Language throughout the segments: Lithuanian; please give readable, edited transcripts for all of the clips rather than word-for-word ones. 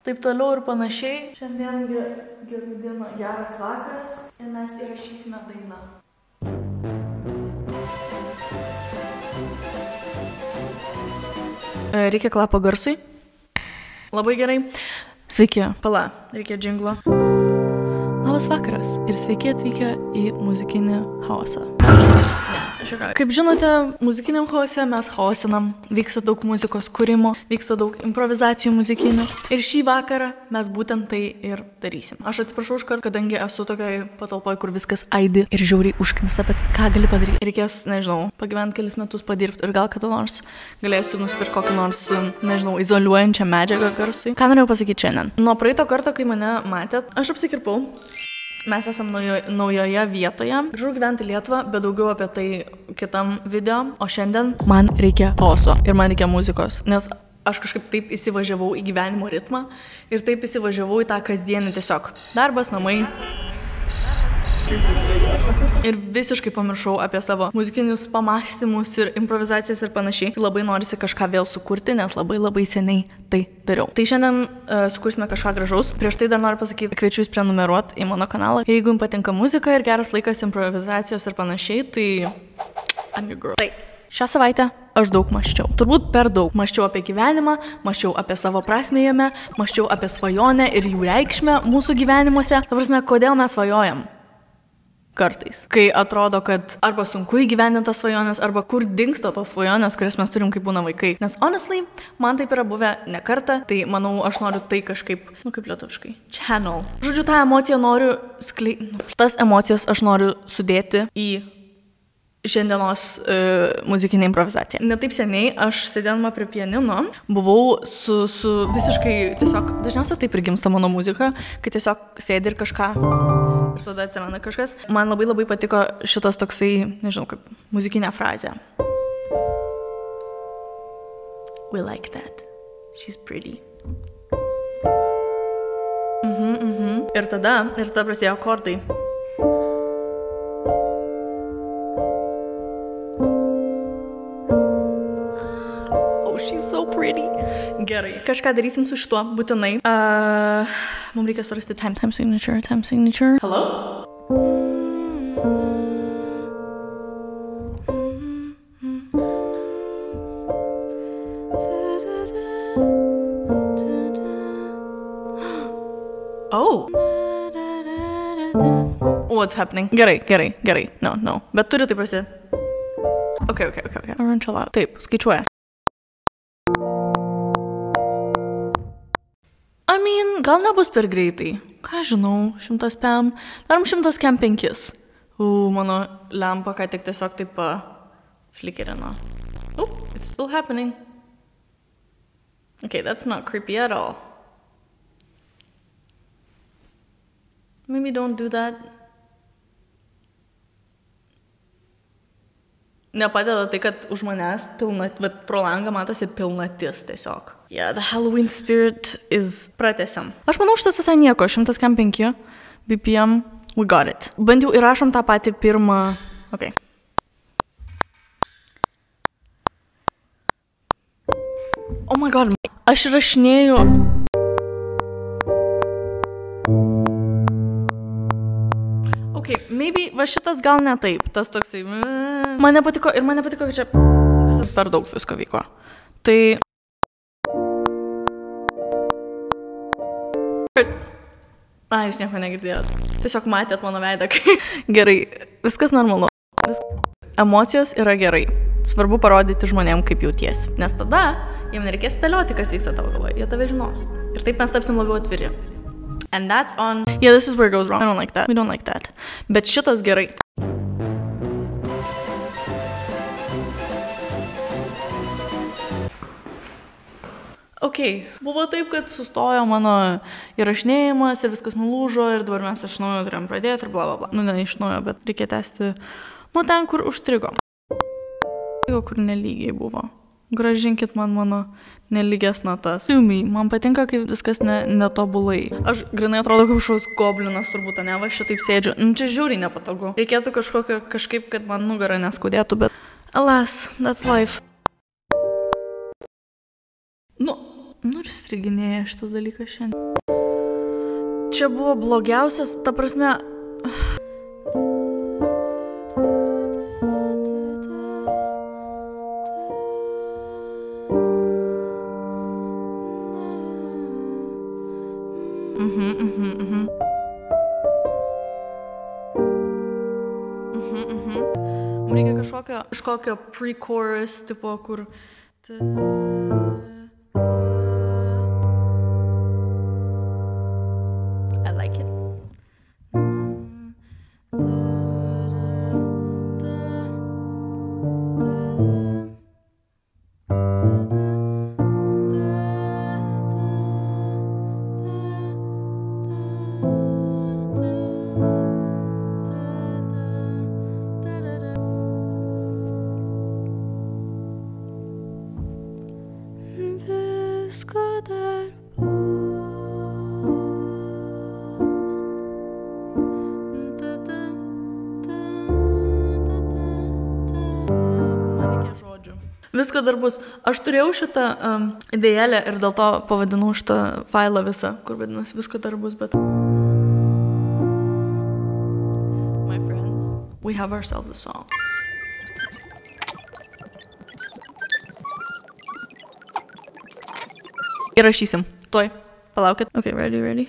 taip toliau ir panašiai. Šiandien geras vakaras ir mes įrašysime dainą. Reikia klapo garsui. Labai gerai. Sveiki, pala, reikia džinglo. Labas vakaras ir sveiki atvykę į muzikinį chaosą. Kaip žinote, muzikiniam chaose mes chaosinam, vyksta daug muzikos kūrimo, vyksta daug improvizacijų muzikinių ir šį vakarą mes būtent tai ir darysim. Aš atsiprašau iškart, kadangi esu tokioj patalpoj, kur viskas aidi ir žiauriai užknisa, bet ką gali padaryti? Reikės, nežinau, pagyventi kelis metus padirbti ir gal kada nors galėsiu nusipirkti kokį nors, nežinau, izoliuojančią medžiagą garsui. Ką norėjau pasakyti šiandien? Nuo praeito karto, kai mane matėt, aš apsikirpau. Mes esam naujoje vietoje. Grįžau gyventi Lietuvą, bet daugiau apie tai kitam video. O šiandien man reikia chaoso ir man reikia muzikos, nes aš kažkaip taip įsivažiavau į gyvenimo ritmą ir taip įsivažiavau į tą kasdienį tiesiog darbas, namai. Ir visiškai pamiršau apie savo muzikinius pamąstymus ir improvizacijas ir panašiai. Labai norisi kažką vėl sukurti, nes labai seniai tai dariau. Tai šiandien sukursime kažką gražaus. Prieš tai dar noriu pasakyti, kviečiu jūs prenumeruoti į mano kanalą. Ir jeigu jums patinka muzika ir geras laikas improvizacijos ir panašiai, tai I'm your girl. Tai šią savaitę aš daug mąsčiau. Turbūt per daug. Mąsčiau apie gyvenimą, mąsčiau apie savo prasmę jame, mąsčiau apie svajonę ir jų reikšmę mūsų gyvenimuose. Ta prasme, kodėl mes svajojam? Kartais. Kai atrodo, kad arba sunku įgyvendinti tas svajonės, arba kur dingsta tos svajonės, kurias mes turim, kai būna vaikai. Nes honestly, man taip yra buvę ne kartą, tai manau, aš noriu tai kažkaip, kaip lietuviškai, channel. Žodžiu, tą emociją noriu tas emocijas aš noriu sudėti į šiandienos muzikinė improvizacija. Ne taip seniai aš sėdėdama prie pianino buvau su visiškai tiesiog, dažniausiai taip ir gimsta mano muzika, kai tiesiog sėdi ir kažką ir tada atsiranda kažkas. Man labai patiko šitas toksai, nežinau, kaip muzikinė frazė. We like that. She's pretty. Ir tada prasidėjo akordai. Gerai. Kažką darysim su šituo, būtinai. Mums reikia surasti time signature. Hello? Oh. What's happening? Gerai. No. Bet turi tai prasidėti. Okay. Taip, skaičiuoja. Gal nebus per greitai. Ką žinau, 100 PM. Darom 100 PM 5. Mano lempa ką tik tiesiog taip flikerino. It's still happening. Okay, that's not creepy at all. Maybe don't do that. Nepadeda tai, kad už manęs pro langą matosi pilnatis tiesiog. Yeah, the Halloween spirit is pratęsiam. Aš manau, šitas visai nieko, 100 PM 5 BPM, we got it. Bent jau įrašom tą patį pirmą, okay. Oh my god, aš įrašinėju. Okay, maybe va šitas gal ne taip, tas toksai. Man nepatiko, kad čia visat per daug visko vyko. Tai jūs nieko negirdėjot. Tiesiog matėt mano veidą. Gerai, viskas normalu. Emocijos yra gerai. Svarbu parodyti žmonėm, kaip jautiesi. Nes tada jiem nereikės spėlioti, kas vyksta tavo galvoje. Jie tave žinos. Ir taip mes tapsim labiau atviri. And that's on... Yeah, this is where it goes wrong. I don't like that. We don't like that. Bet šitas gerai. Okay, buvo taip, kad sustojo mano įrašinėjimas ir viskas nulūžo ir dabar mes iš naujo turėjom pradėti ir bla. Ne iš naujo, bet reikia tęsti nuo ten, kur užstrigo. Kur nelygiai buvo. Gražinkit man mano nelygias natas. Man patinka, kai viskas netobulai. Aš grinai atrodo kaip kažkoks goblinas turbūt, ne, va šitaip sėdžiu. Čia žiauriai nepatogu. Reikėtų kažkaip, kad man nugarą neskaudėtų, bet alas, that's life. Nu ir striginėja šitas dalykas šiandien. Čia buvo blogiausias, ta prasme... Reikia kažkokio pre-chorus tipo, kur... I like it. Visko dar bus. Aš turėjau šitą idėjelę ir dėl to pavadinau šitą failą visą, kur vadinasi visko dar bus, bet... My friends, we have ourselves a song. Įrašysim. Tuoj. Palaukit. Okay, ready.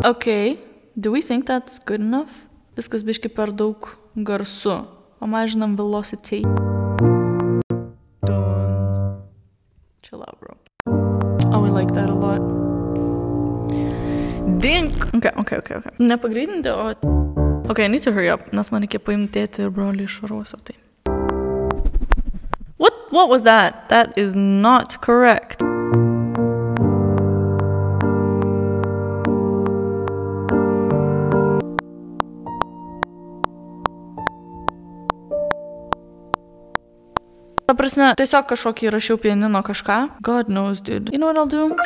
Okay, do we think that's good enough? Viskas biški per daug garsu. Pamažinam velocity. Done. Chill out, bro. Oh, we like that a lot. Dink! Okay. Nepagreitinti, o... Okay, I need to hurry up, nes man reikia paimti tėtį ir brolį iš šaros, tai... What was that? That is not correct. Ta prasme, tiesiog kažkokį rašiau pianino kažką. God knows, dude. You know what I'll do?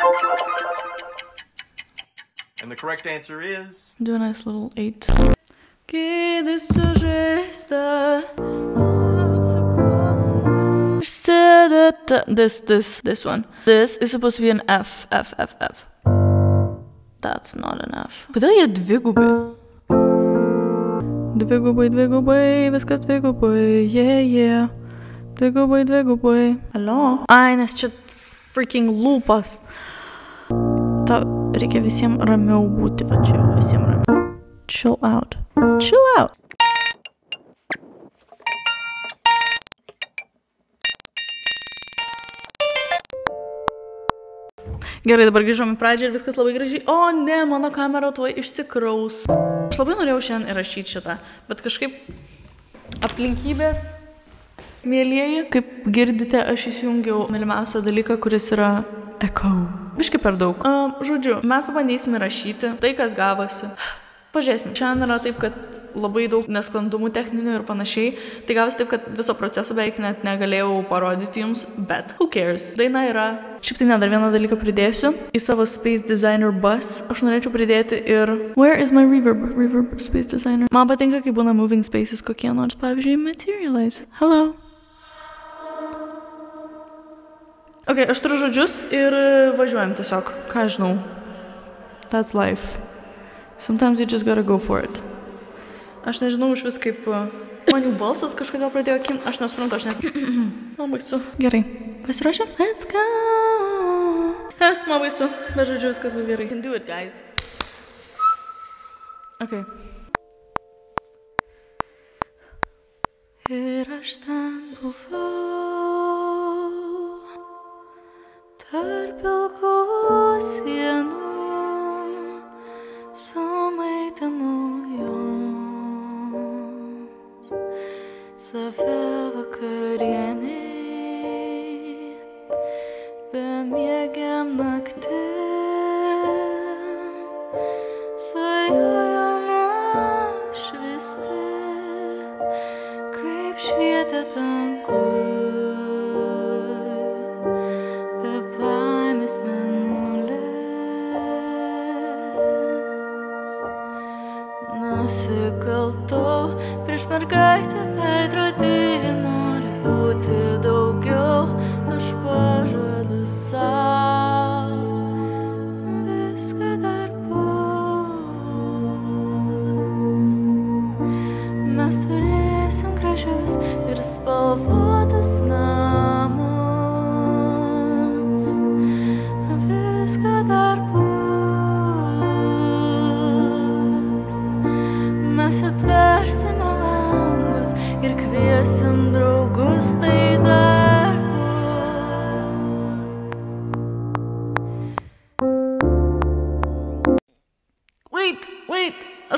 And the correct answer is... Do a nice little 8. This one. This is supposed to be an F. That's not an F. Kodėl jie dvigubai? Dvigubai, viskas dvigubai, yeah. Dvigubai. Alio? Ai, nes čia freaking lūpas. Ta reikia visiems ramiau būti, va čia visiems ramiau. Chill out. Gerai, dabar grįžom į pradžią ir viskas labai gražiai. O ne, mano kamera tuoj išsikraus. Aš labai norėjau šiandien įrašyti šitą, bet kažkaip aplinkybės, mėlieji, kaip girdite, aš įsijungiau mylimiausią dalyką, kuris yra echo. Biškai per daug. Žodžiu, mes pabandysime rašyti tai, kas gavosi. Pažiūrėsim. Šiandien yra taip, kad labai daug nesklandumų techninių ir panašiai. Tai gavosi taip, kad viso proceso beveik net negalėjau parodyti jums, bet who cares? Daina yra... Šiaip tai ne, dar vieną dalyką pridėsiu. Į savo Space Designer bus aš norėčiau pridėti ir... Where is my reverb? Reverb Space Designer. Man patinka, kai būna moving spaces kokie nors, pavyzdžiui, Materialize. Hello. Ok, aš turiu žodžius ir važiuojam tiesiog. Ką žinau. That's life. Sometimes you just gotta go for it. Aš nežinau iš vis kaip... Man jų balsas kažkodėl pradėjo kin... Aš nesuprantu, aš net... Man baisu. Gerai. Pasiruošę? Let's go! Man baisu. Bet žodžiu, viskas bus gerai. Can do it, guys. Ok. Ir aš ten buvau tarp pilkų sienų sumaitinu joms save vakarieniai bemiegiam naktim svajojo nušvisti kaip švietė dangus bebaimės nusikaltau prieš mergaitę veidrodį nori būti daugiau aš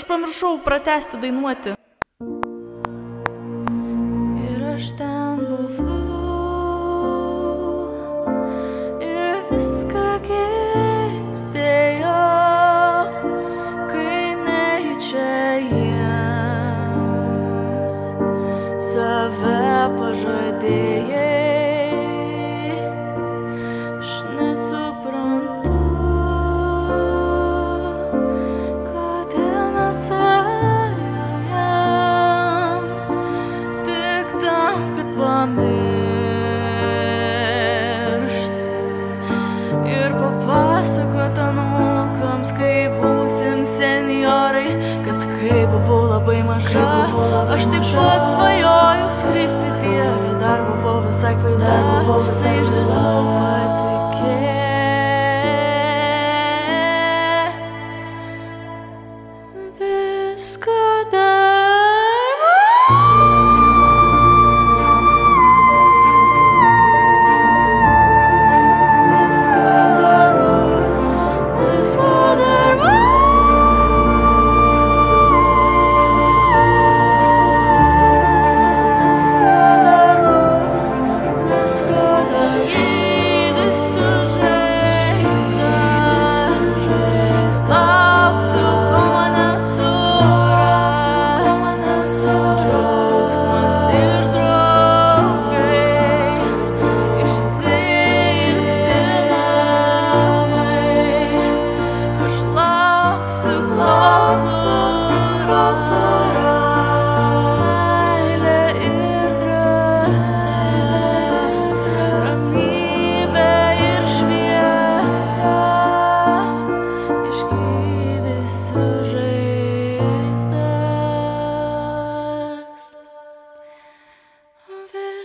pamiršau pratęsti dainuoti. Ir aš ten buvau ir viską girdėjau, kai nejučia jiems save pažadėjai. Aš nesuprantu, kodėl mes svajojam tik tam, kad pamiršt ir papasakot anūkams, kai būsim senjorai, kad kai buvau labai maža, aš taip pat svajoju skristi Dieve, dar buvau visai kvaila, visai išdrįsau patikėt. Visko dar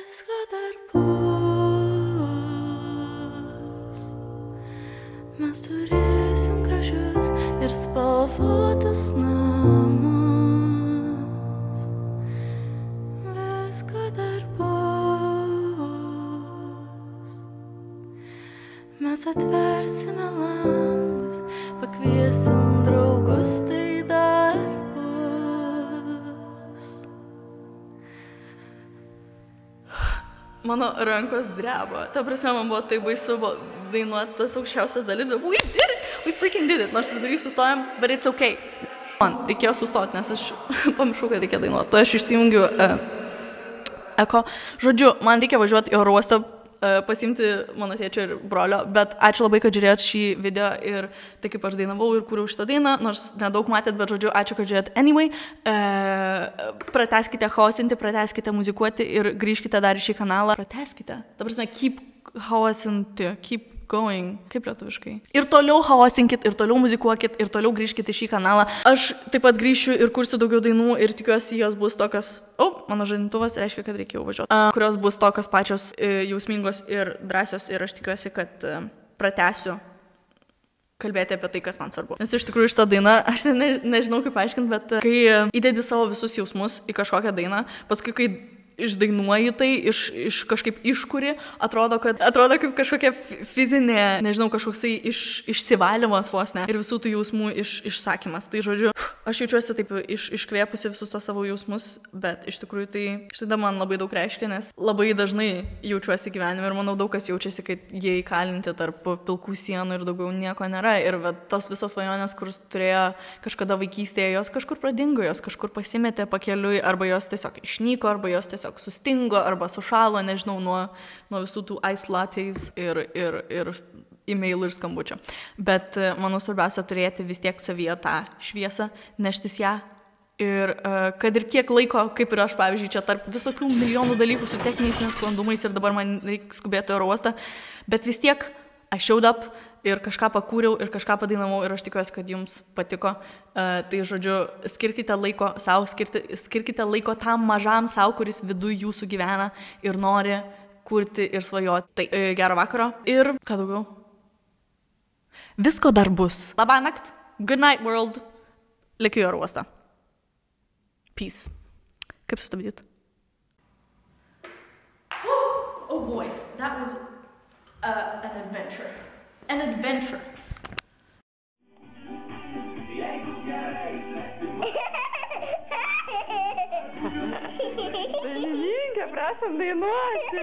visko dar bus, visko dar bus. Mes turėsim gražius ir spalvotus namus. Visko dar bus. Mes atversime langus, pakviesim draugus, tai dar bus. Mano rankos dreba. Ta prasme, man buvo tai baisu dainuoti tas aukščiausias dalis. We did it! We freaking did it! Nors dabar jį sustojom, but it's okay. Man reikėjo sustoti, nes aš pamiršau, kad reikia dainuoti. To aš išsijungiu eko. Žodžiu, man reikia važiuoti į oro uostą, pasiimti mano tėčio ir brolio, bet ačiū labai, kad žiūrėjot šį video ir tai kaip aš dainavau ir kūriau šitą dainą, nors nedaug matėt, bet žodžiu, ačiū, kad žiūrėjot anyway. Pratęskite chaosinti, pratęskite muzikuoti ir grįžkite dar į šį kanalą. Pratęskite. Ta prasme, keep chaosinti, keep going. Kaip lietuviškai? Ir toliau chaosinkit, ir toliau muzikuokit, ir toliau grįžkite į šį kanalą. Aš taip pat grįšiu ir kursiu daugiau dainų ir tikiuosi, jos bus tokios... mano žadintuvas reiškia, kad reikia jau važiuoti. Kurios bus tokios pačios jausmingos ir drąsios ir aš tikiuosi, kad pratęsiu kalbėti apie tai, kas man svarbu. Nes iš tikrųjų šitą dainą, aš nežinau kaip aiškinti, bet kai įdedi savo visus jausmus į kažkokią dainą, paskui kai išdainuoji tai, iš kažkaip iškuri, atrodo kaip kažkokia fizinė, nežinau, kažkoksai išsivalymas vos ne ir visų tų jausmų išsakymas. Tai žodžiu, aš jaučiuosi taip iškvėpusi visus tos savo jausmus, bet iš tikrųjų tai šitą man labai daug reiškia, nes labai dažnai jaučiuosi gyvenime ir manau daug kas jaučiasi, kad jie įkalinti tarp pilkų sienų ir daugiau nieko nėra. Ir tos visos svajonės, kur turėjo kažkada vaikystėje, jos kažkur pradingo, jos kažkur pasimetė pakeliui, arba jos tiesiog išnyko, arba jos tiesiog sustingo arba sušalo, nežinau, nuo visų tų ice lattes ir e-mailų ir skambučio. Bet manau svarbiausia turėti vis tiek savyje tą šviesą, neštis ją. Ir kad ir kiek laiko, kaip ir aš, pavyzdžiui, čia tarp visokių milijonų dalykų su techniniais nesklandumais ir dabar man reikia skubėti oro uostą, bet vis tiek I showed up ir kažką pakūriau ir kažką padainavau ir aš tikiuosi, kad jums patiko. Tai žodžiu, skirkite laiko savo, skirkite laiko tam mažam savo, kuris viduj jūsų gyvena ir nori kurti ir svajoti. Tai gero vakaro ir ką daugiau? Visko dar bus. Labanakt, good night world, likiu į oro uostą. Peace. Kaip sustabdyt? Oh boy, that was an adventure. An adventure. Išmokom dainuoti.